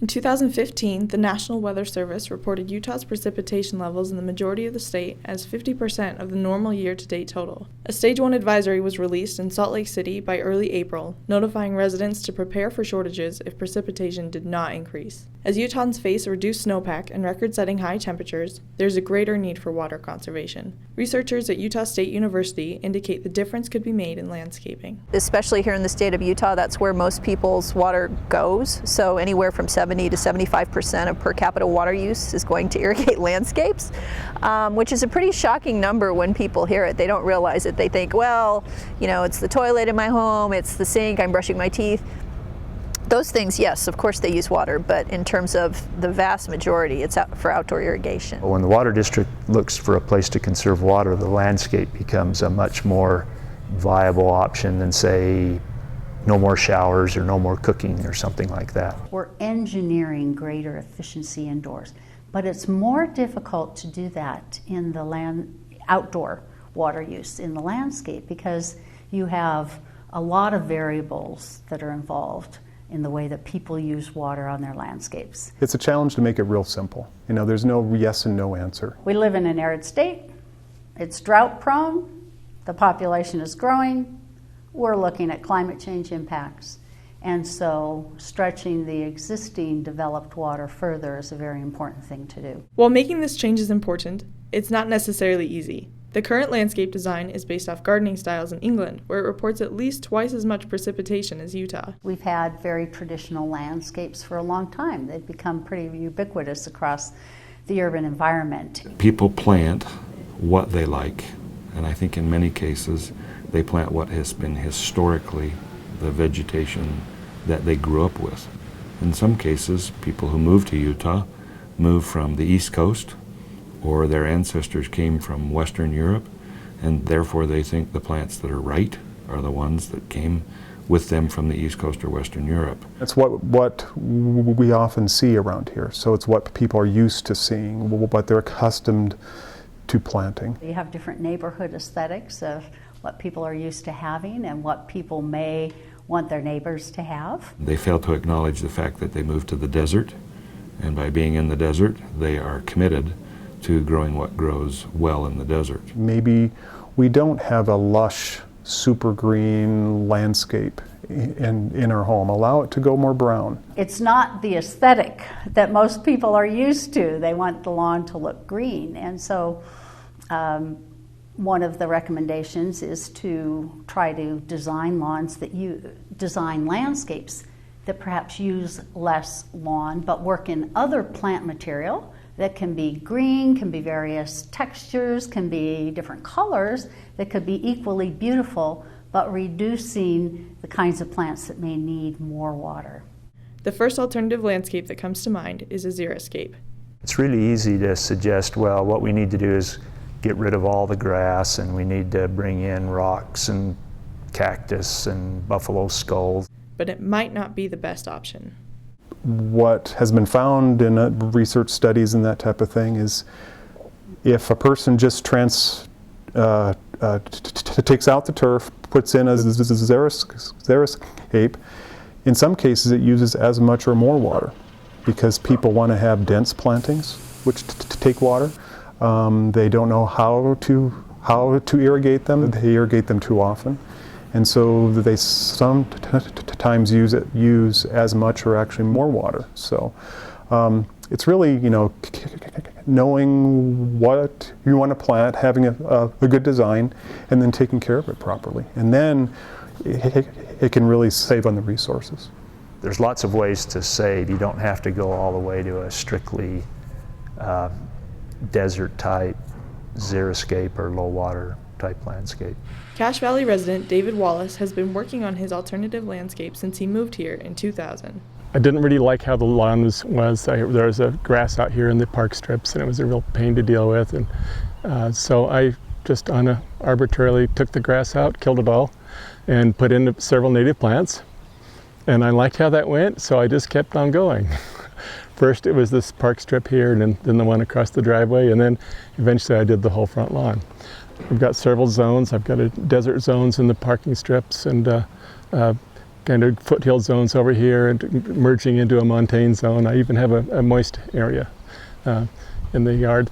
In 2015, the National Weather Service reported Utah's precipitation levels in the majority of the state as 50% of the normal year-to-date total. A Stage 1 advisory was released in Salt Lake City by early April, notifying residents to prepare for shortages if precipitation did not increase. As Utahns face a reduced snowpack and record-setting high temperatures, there's a greater need for water conservation. Researchers at Utah State University indicate the difference could be made in landscaping. Especially here in the state of Utah, that's where most people's water goes. So anywhere from 70 to 75% of per capita water use is going to irrigate landscapes, which is a pretty shocking number when people hear it. They don't realize it. They think, well, you know, it's the toilet in my home, it's the sink, I'm brushing my teeth. Those things, yes, of course they use water, but in terms of the vast majority, it's for outdoor irrigation. When the water district looks for a place to conserve water, the landscape becomes a much more viable option than, say, no more showers or no more cooking or something like that. We're engineering greater efficiency indoors, but it's more difficult to do that in the outdoor water use in the landscape because you have a lot of variables that are involved in the way that people use water on their landscapes. It's a challenge to make it real simple. You know, there's no yes and no answer. We live in an arid state. It's drought prone. The population is growing. We're looking at climate change impacts. And so stretching the existing developed water further is a very important thing to do. While making this change is important, it's not necessarily easy. The current landscape design is based off gardening styles in England, where it reports at least twice as much precipitation as Utah. We've had very traditional landscapes for a long time. They've become pretty ubiquitous across the urban environment. People plant what they like, and I think in many cases they plant what has been historically the vegetation that they grew up with. In some cases, people who move to Utah move from the East Coast, or their ancestors came from Western Europe, and therefore they think the plants that are right are the ones that came with them from the East Coast or Western Europe. That's what we often see around here. So it's what people are used to seeing, what they're accustomed to planting. You have different neighborhood aesthetics of what people are used to having and what people may want their neighbors to have. They fail to acknowledge the fact that they moved to the desert, and by being in the desert, they are committed to growing what grows well in the desert. Maybe we don't have a lush, super green landscape in our home. Allow it to go more brown. It's not the aesthetic that most people are used to. They want the lawn to look green. And so one of the recommendations is to try to design landscapes that perhaps use less lawn but work in other plant material that can be green, can be various textures, can be different colors that could be equally beautiful, but reducing the kinds of plants that may need more water. The first alternative landscape that comes to mind is a xeriscape. It's really easy to suggest, well, what we need to do is get rid of all the grass and we need to bring in rocks and cactus and buffalo skulls. But it might not be the best option. What has been found in research studies and that type of thing is if a person just takes out the turf, puts in a xeriscape, in some cases it uses as much or more water because people want to have dense plantings which take water. They don't know how to irrigate them. They irrigate them too often. And so they sometimes use as much or actually more water. So it's really, you know, knowing what you want to plant, having a good design, and then taking care of it properly. And then it can really save on the resources. There's lots of ways to save. You don't have to go all the way to a strictly desert type xeriscape or low water type landscape. Cache Valley resident David Wallace has been working on his alternative landscape since he moved here in 2000. I didn't really like how the lawn was. There was a grass out here in the park strips and it was a real pain to deal with, and so I just arbitrarily took the grass out, killed it all, and put in several native plants, and I liked how that went, so I just kept on going. First it was this park strip here, and then the one across the driveway, and then eventually I did the whole front lawn. I've got several zones. I've got desert zones in the parking strips, and kind of foothill zones over here and merging into a montane zone. I even have a moist area in the yard,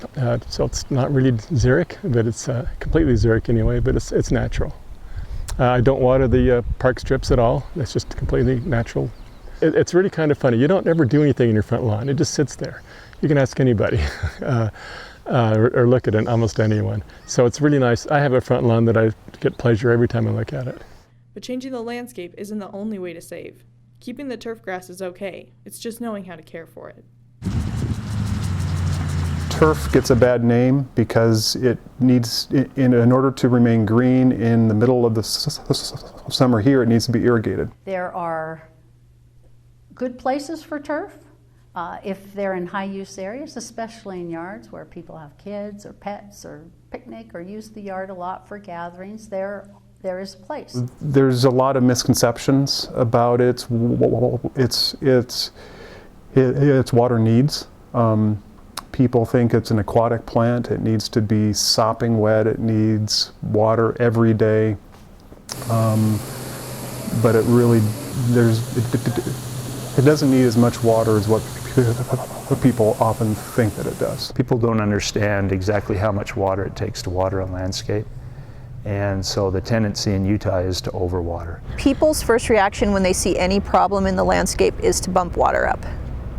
so it's not really xeric, but it's completely xeric anyway, but it's natural. I don't water the park strips at all. It's just completely natural. It's really kind of funny. You don't ever do anything in your front lawn. It just sits there. You can ask anybody or look at it, almost anyone. So it's really nice. I have a front lawn that I get pleasure every time I look at it. But changing the landscape isn't the only way to save. Keeping the turf grass is okay. It's just knowing how to care for it. Turf gets a bad name because it needs, in order to remain green in the middle of the summer here, it needs to be irrigated. There are good places for turf if they're in high-use areas, especially in yards where people have kids or pets or picnic or use the yard a lot for gatherings. There is a place. There's a lot of misconceptions about its water needs. People think it's an aquatic plant. It needs to be sopping wet. It needs water every day. But it really, it doesn't need as much water as what people often think that it does. People don't understand exactly how much water it takes to water a landscape. And so the tendency in Utah is to overwater. People's first reaction when they see any problem in the landscape is to bump water up.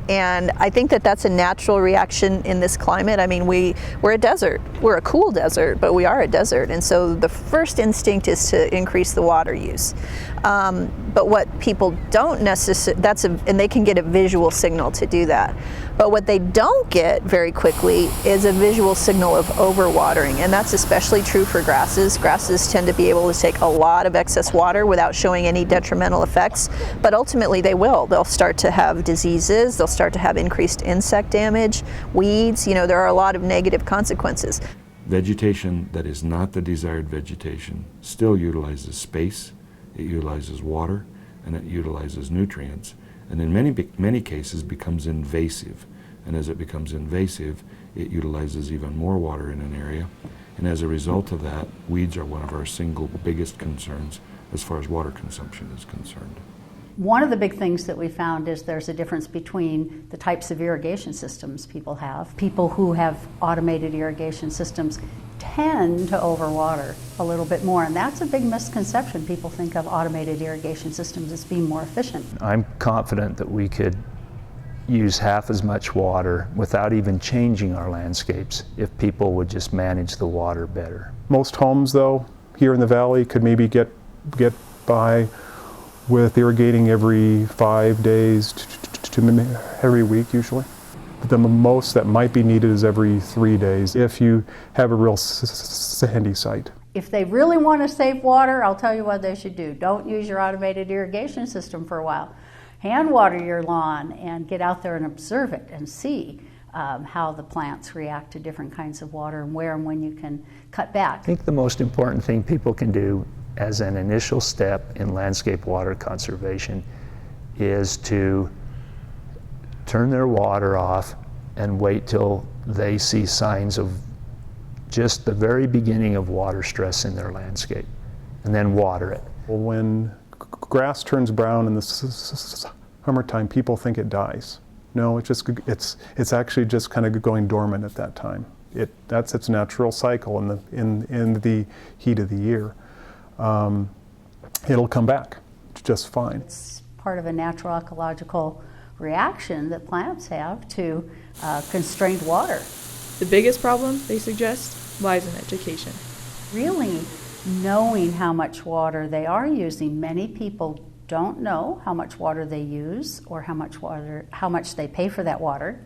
And I think that that's a natural reaction in this climate. I mean, we're a desert. We're a cool desert, but we are a desert. And so the first instinct is to increase the water use. But what people don't necessarily, and they can get a visual signal to do that. But what they don't get very quickly is a visual signal of overwatering. And that's especially true for grasses. Grasses tend to be able to take a lot of excess water without showing any detrimental effects. But ultimately they will. They'll start to have diseases. They'll start to have increased insect damage, weeds. You know, there are a lot of negative consequences. Vegetation that is not the desired vegetation still utilizes space, it utilizes water, and it utilizes nutrients, and in many cases becomes invasive. And as it becomes invasive, it utilizes even more water in an area. And as a result of that, weeds are one of our single biggest concerns as far as water consumption is concerned. One of the big things that we found is there's a difference between the types of irrigation systems people have. People who have automated irrigation systems tend to overwater a little bit more, and that's a big misconception. People think of automated irrigation systems as being more efficient. I'm confident that we could use half as much water without even changing our landscapes if people would just manage the water better. Most homes, though, here in the valley could maybe get by with irrigating every 5 days to every week usually. The most that might be needed is every 3 days if you have a real sandy site. If they really want to save water, I'll tell you what they should do. Don't use your automated irrigation system for a while. Hand water your lawn and get out there and observe it and see how the plants react to different kinds of water and where and when you can cut back. I think the most important thing people can do as an initial step in landscape water conservation is to turn their water off and wait till they see signs of just the very beginning of water stress in their landscape, and then water it. When grass turns brown in the summertime, people think it dies. No, it's actually just kind of going dormant at that time. That's its natural cycle in the heat of the year. It'll come back just fine. It's part of a natural ecological reaction that plants have to constrained water. The biggest problem, they suggest, lies in education. Really knowing how much water they are using. Many people don't know how much water they use or how much they pay for that water,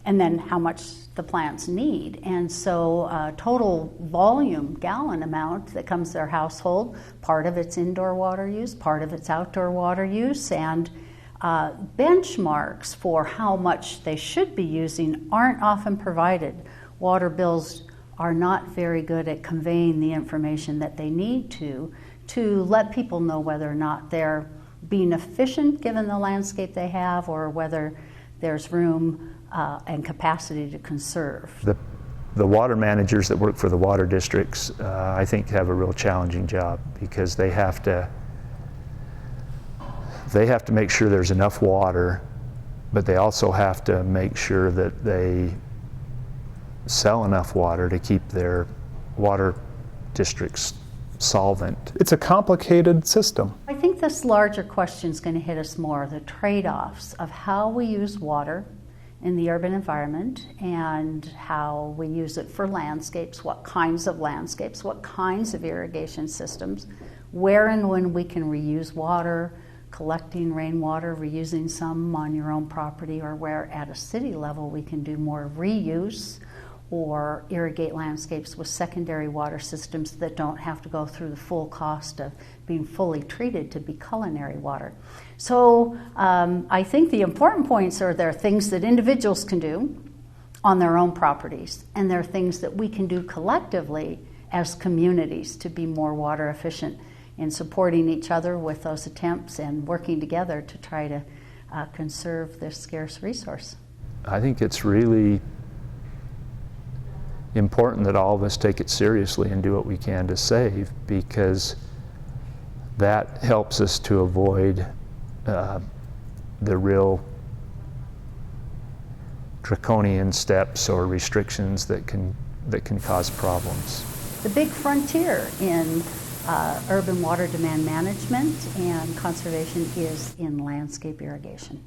and then how much the plants need. And so total volume, gallon amount that comes to their household, part of it's indoor water use, part of it's outdoor water use, and benchmarks for how much they should be using aren't often provided. Water bills are not very good at conveying the information that they need to let people know whether or not they're being efficient given the landscape they have, or whether there's room and capacity to conserve. The water managers that work for the water districts, I think, have a real challenging job, because they have to they have to make sure there's enough water, but they also have to make sure that they sell enough water to keep their water districts solvent. It's a complicated system. I think this larger question is going to hit us more, the trade-offs of how we use water in the urban environment and how we use it for landscapes, what kinds of landscapes, what kinds of irrigation systems, where and when we can reuse water, collecting rainwater, reusing some on your own property, or where at a city level we can do more reuse or irrigate landscapes with secondary water systems that don't have to go through the full cost of being fully treated to be culinary water. So I think the important points are there are things that individuals can do on their own properties, and there are things that we can do collectively as communities to be more water efficient in supporting each other with those attempts and working together to try to conserve this scarce resource. I think it's really important that all of us take it seriously and do what we can to save, because that helps us to avoid the real draconian steps or restrictions that can cause problems. The big frontier in urban water demand management and conservation is in landscape irrigation.